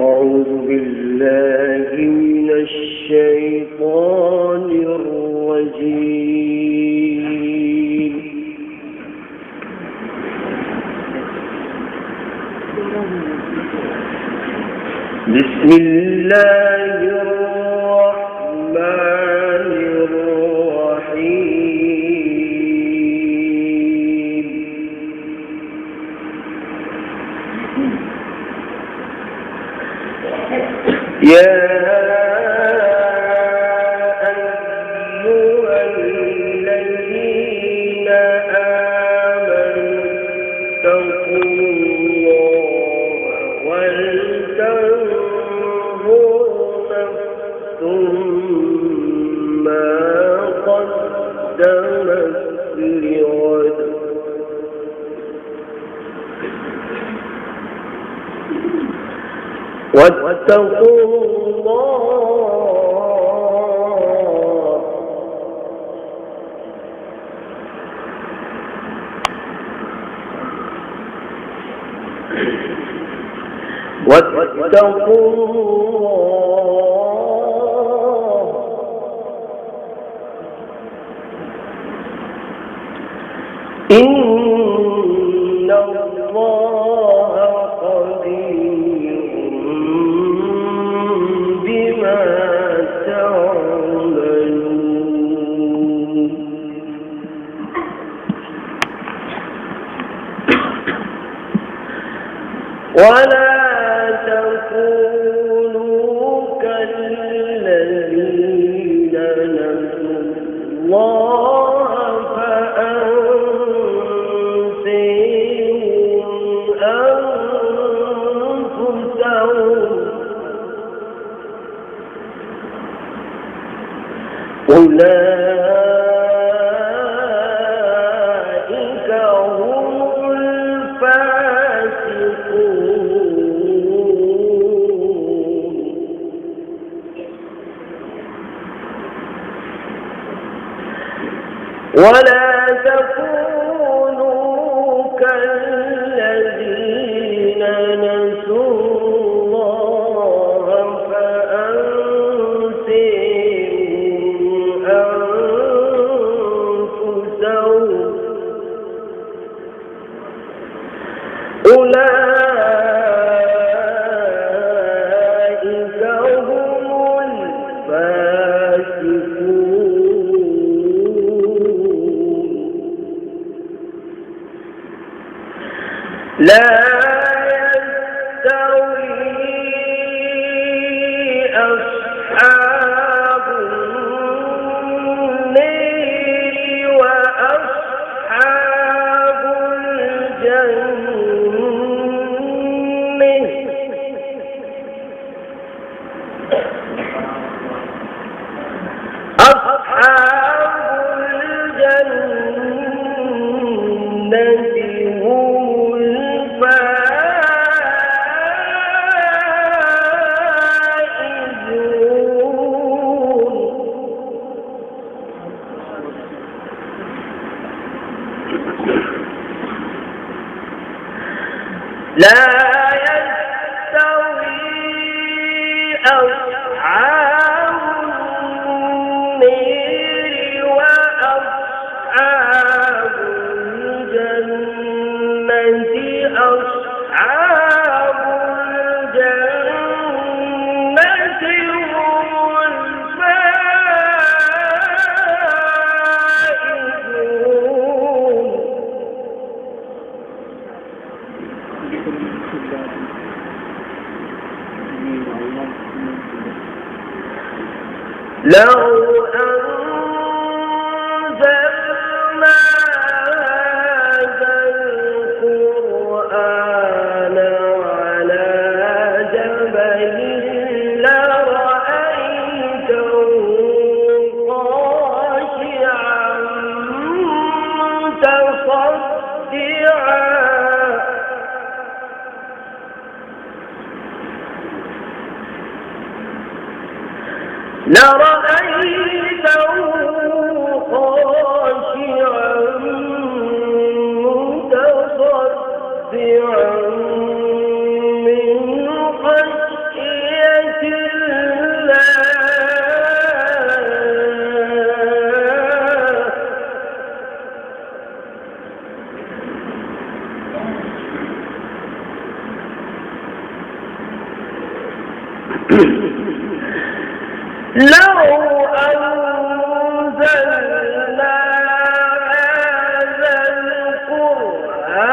أعوذ بالله من الشيطان الرجيم. بسم الله الرحمن الرحيم. يا أيها الذين آمنوا اتقوا الله ولتنظر نفس ما قدمت لغد واتقوا الله إن الله خبير بما تعملون. ولا تكونوا كالذين نسوا الله فأنسيهم أنفسهم أولئك هم الفاسقون. ولا تكونوا كالذين نسوا الله فأنسيهم أنفسهم أولئك هم الفاسقون. لا يستوي أصحاب النار وأصحاب الجنة. أصحاب الجنة هم الفائزون. لا يستوي أصحاب النار وأصحاب الجنة. أصحاب الجنة هم الفائزون. لو أنزلنا هذا القرآن على جبل لرأيته خاشعا متصدعا لرأيته خاشعا متصدعا من خشية لو أنزلنا هذا القرآن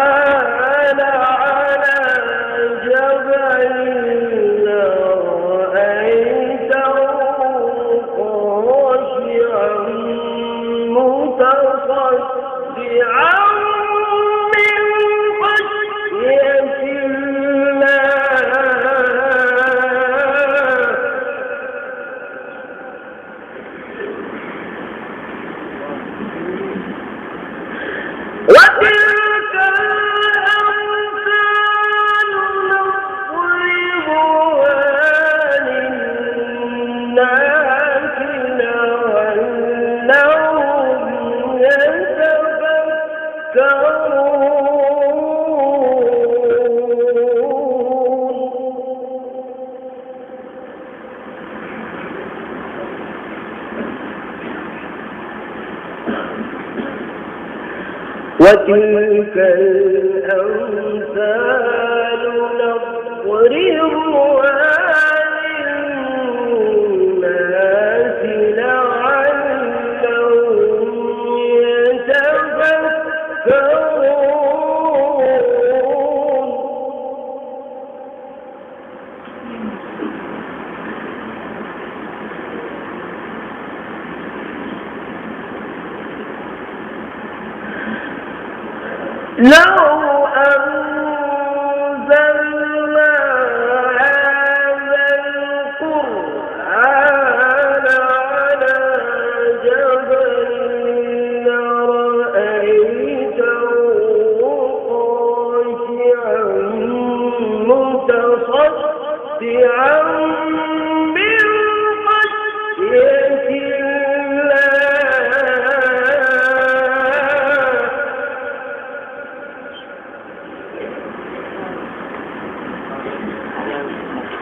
على جبل لرأيته خاشعا متصدعا من خشية وتلك الأمثال نضربها للناس لعلهم يتفكرون وتلك الأمثال نضربها للناس لعلهم يتفكرون لو أنزلنا هذا القرآن على جبل لرأيته خاشعا متصدعا من خشية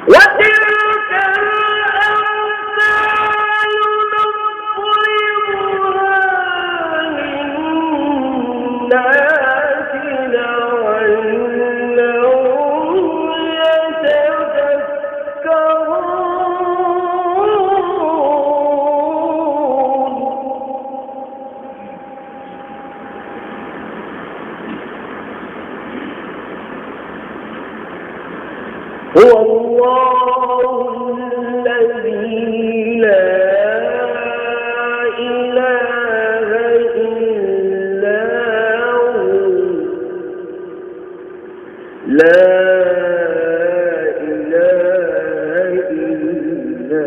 وتلك الأمثال نضربها للناس لعلهم يتفكرون هو الله الذي لا إله إلا هو لا إله إلا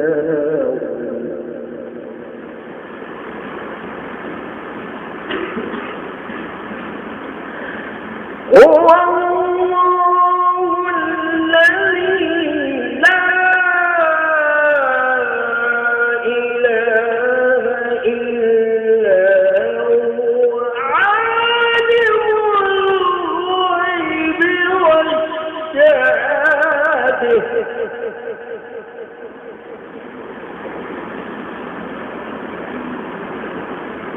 هو الله الذي لا إله إلا هو عالم الغيب والشهادة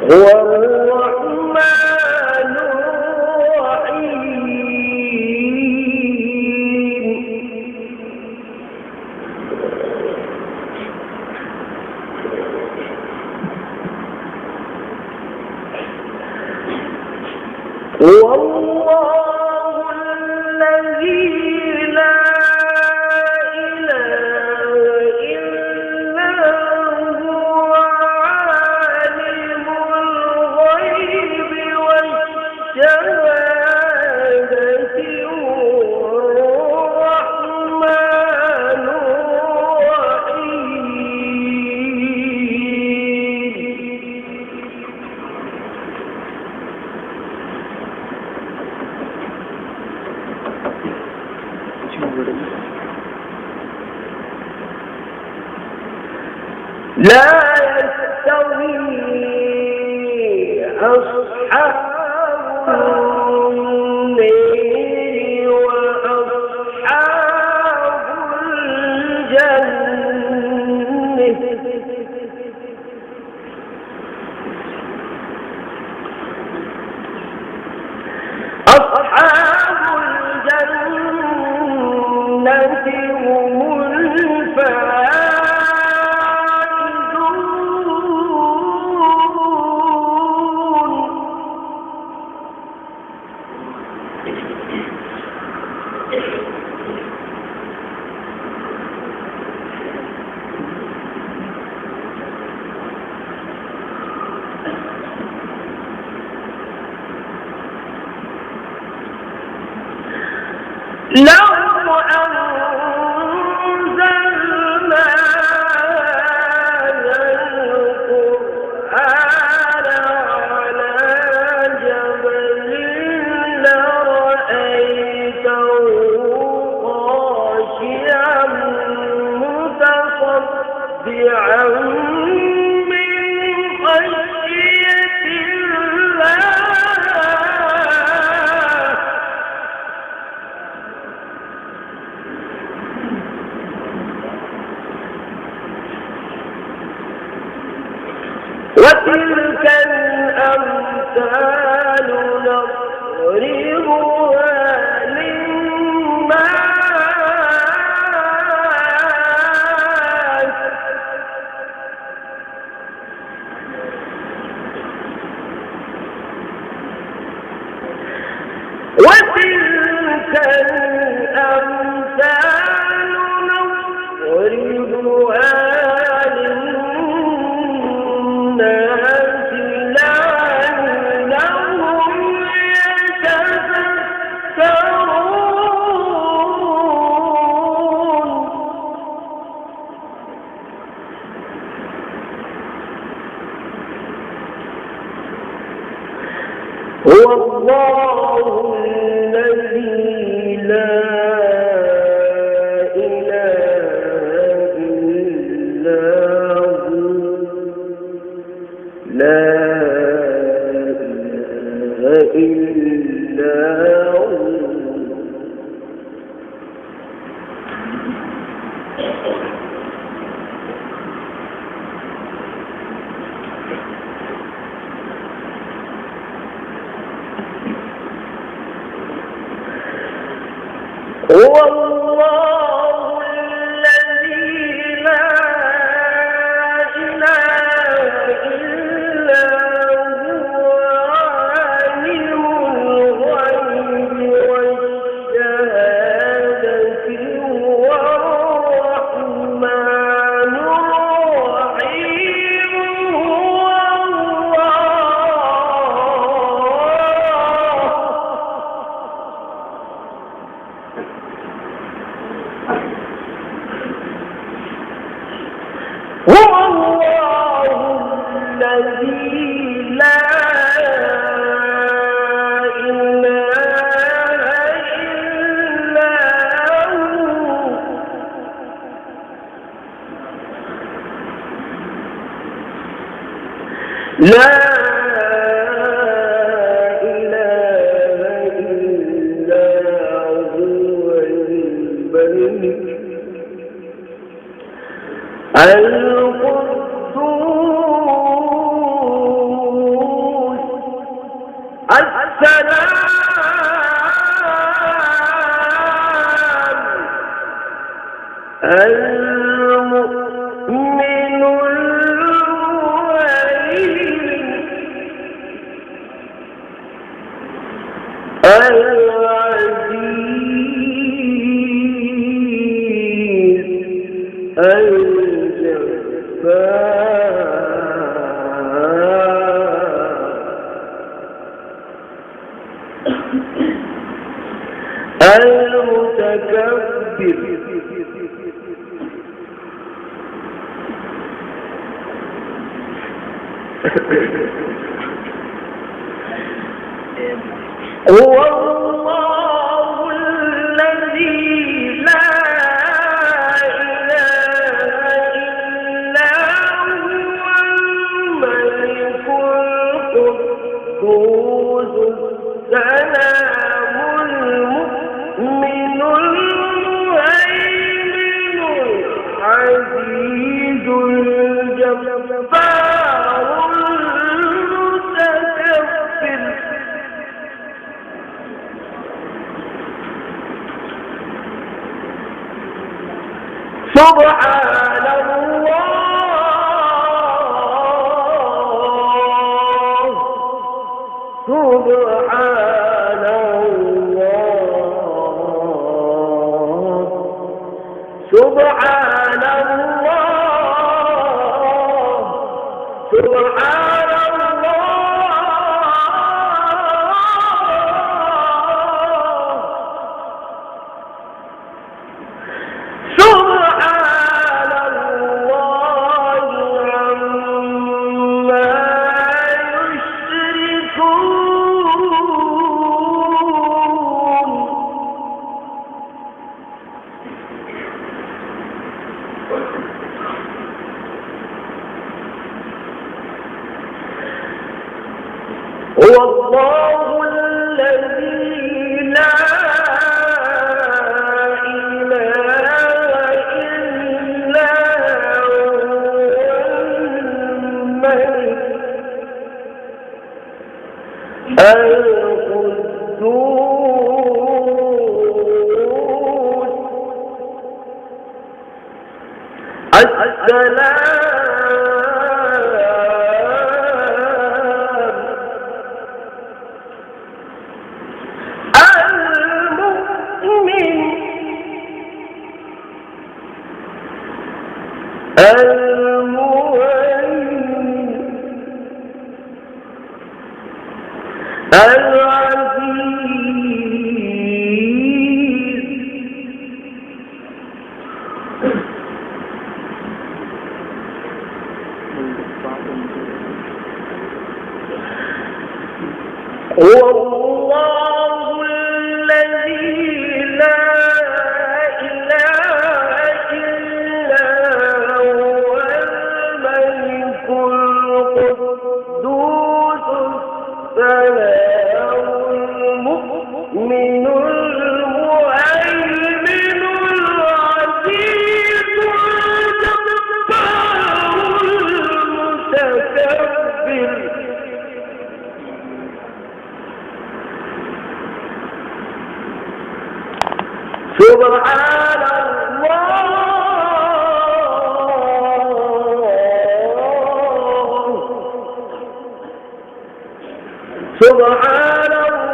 هو الرحمن هو الله الذي لا إله إلا هو عالم الغيب والشهادة هو الرحمن الرحيم لا يستوي أصحاب النار وأصحاب الجنة أصحاب الجنة هم الفائزون لو أنزلنا هذا القرآن على جبل لرأيته خاشعا متصدعا من خشية الله. وتلك الأمثال نضربها للناس وتلك الأمثال نضربها هو الله الذي لا إله إلا هو لا إله إلا هو هو الله الذي لا إله إلا هو عالم الغيب والشهادة هو الرحمن الرحيم هو الله الذي لا إله إلا هو لا إله إلا هو الملك القدوس السلام المؤمن المهيمن العزيز المتكبر هو الله الذي لا إله إلا هو الملك القدوس السلام المؤمن المهيمن العزيز الجبار المتكبر. سبحان الله سبحان الله سبحان الله سبحان الله هو الله الذي لا إله إلا هو الملك القدوس السلام المؤمن المهيمن العزيز هو الله الذي لا إله إلا هو الملك القدوس السلام المؤمن المهيمن العزيز الجبار المتكبر سبحان الله سبحان الله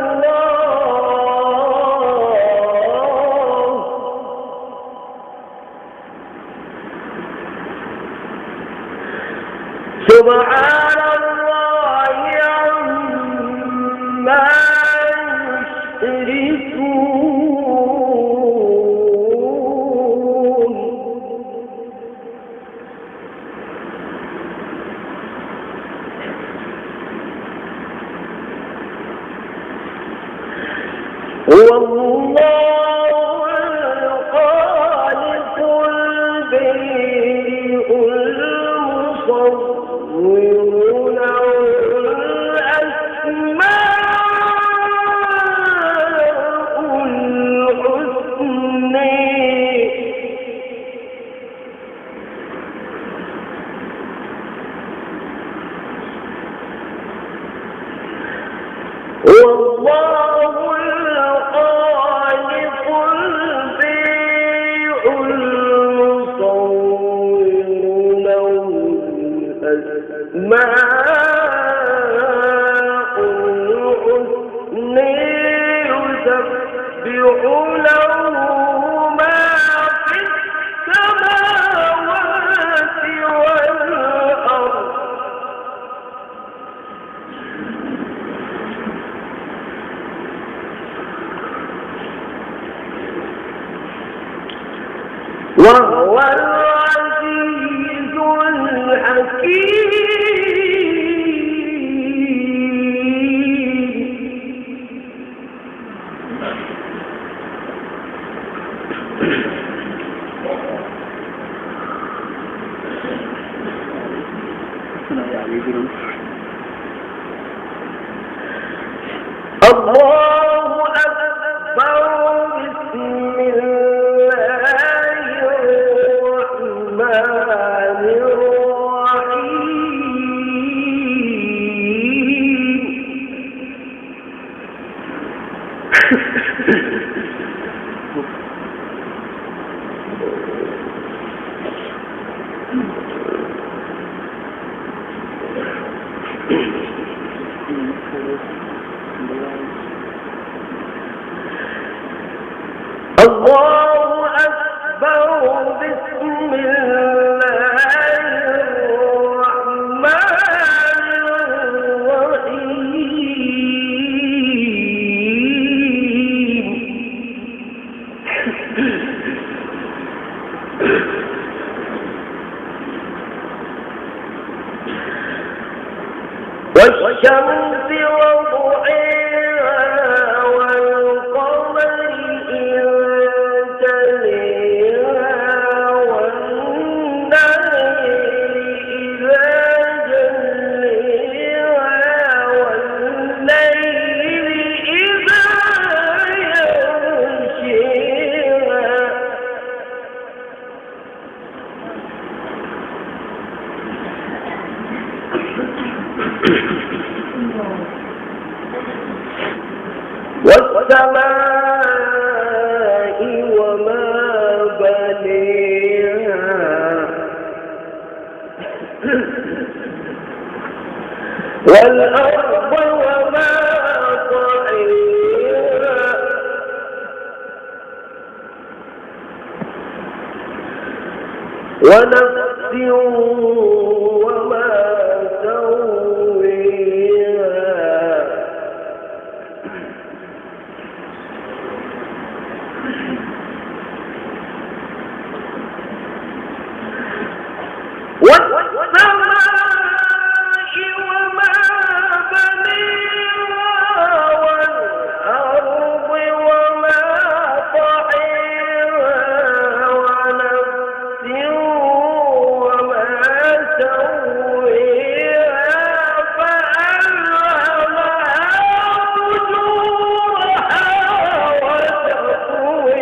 سبحان الله عما يشركون هو الله الخالق البديع المصور له الأسماء الحسنى هو الله الخالق البديع المصور له الأسماء الحسنى يسبح له ما في السماوات والأرض وهو العزيز الحكيم الله أكبر بسم الله الرحمن الله أكبر بسم الله الرحمن الرحيم والشمس وضحاها والقمر إذا والسماء وما بنيها والأرض وما طحيها ونفس وما سويها والسماء وما بنيها والأرض وما طحيها ونفس وما سويها فألهمها فجورها وتقويها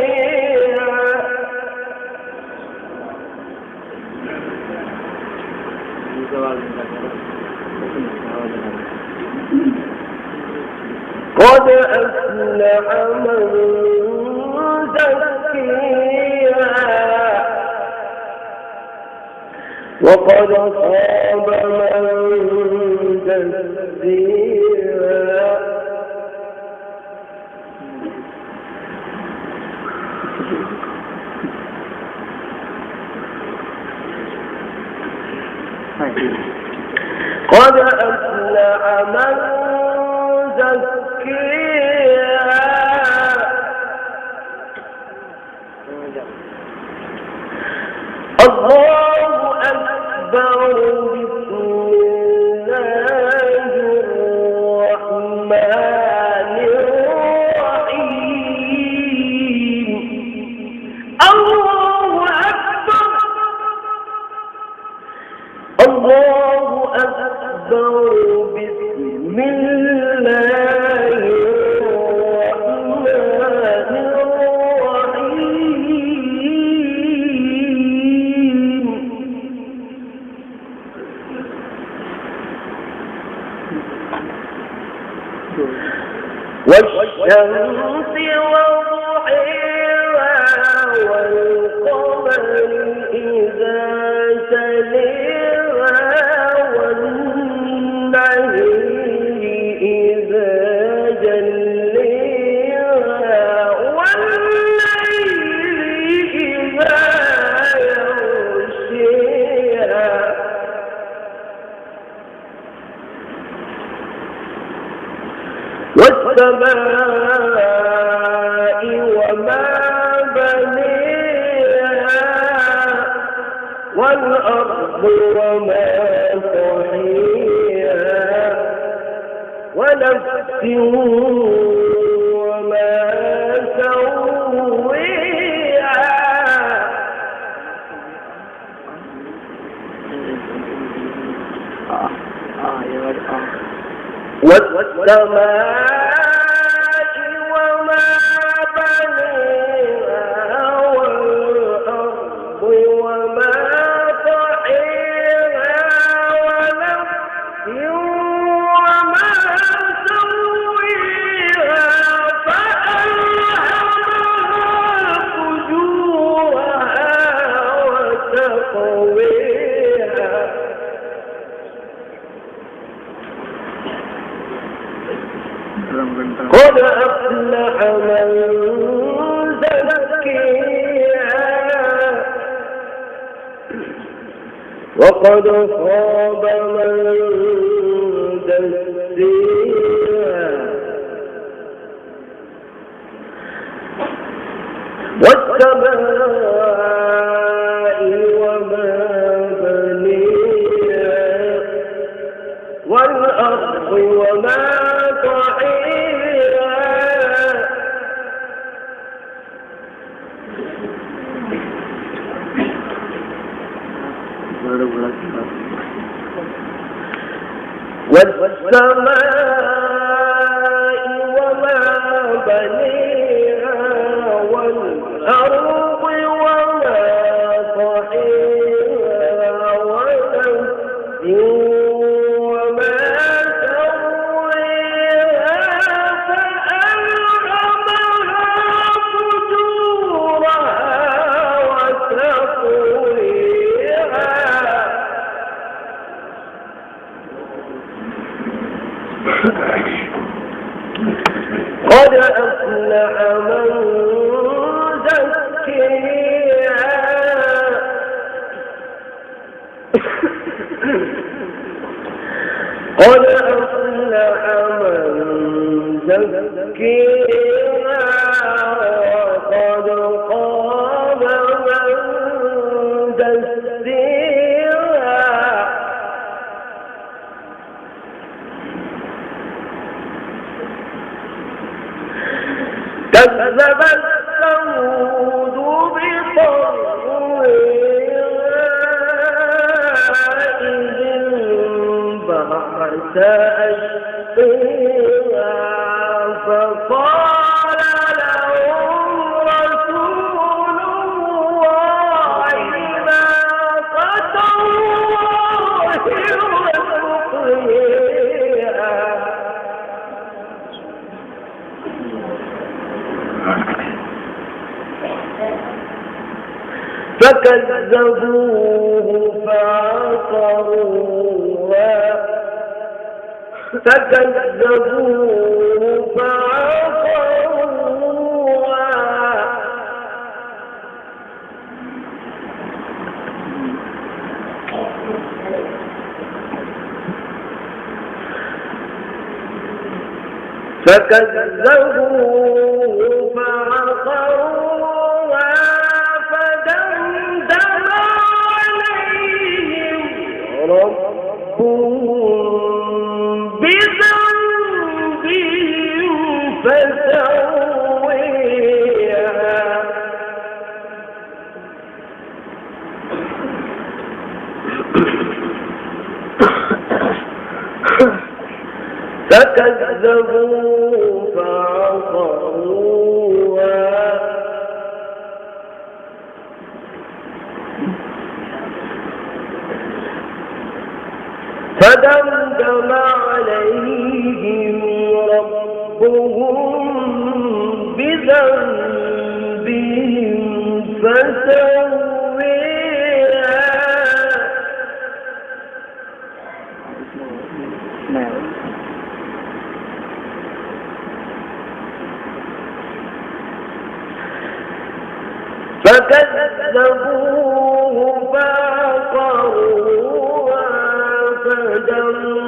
قد أفلح من زكيها وقد خاب من دسيها قد أفلح من زكيها الله أكبر بسم الله الرحمن الرحيم الله أكبر الله أكبر بسم الله الرحمن الرحيم والشمس وضحيها والقمر إذا تليها والنهر إذا جليها والليل إذا يغشيها والسماء وما بنيها والأرض وما طحيها ونفس وما سويها والسماء وما بنيها والأرض وما طحيها ونفس وما سويها فألهمها فجورها وتقويها قد أفلح من زكيها وقد خاب من دسيها والسماء وما بنيها والأرض وما طحيها والسماء وما بنيها والأرض وما قد أفلح من زكاها قد أفلح من زكاها وقد خاب من دساها كذبت ثمود بطغواها إذ انبعث أشقاها فقال لهم رسول الله ناقة الله وسقياها فكذبوه فعقروها فعقروها فدمدم عليهم ربهم بذنبهم فسويها فكذبوا فعقروها فدمدم عليهم ربهم بذنبهم فسويها فكذبوه فعقروها فدمدم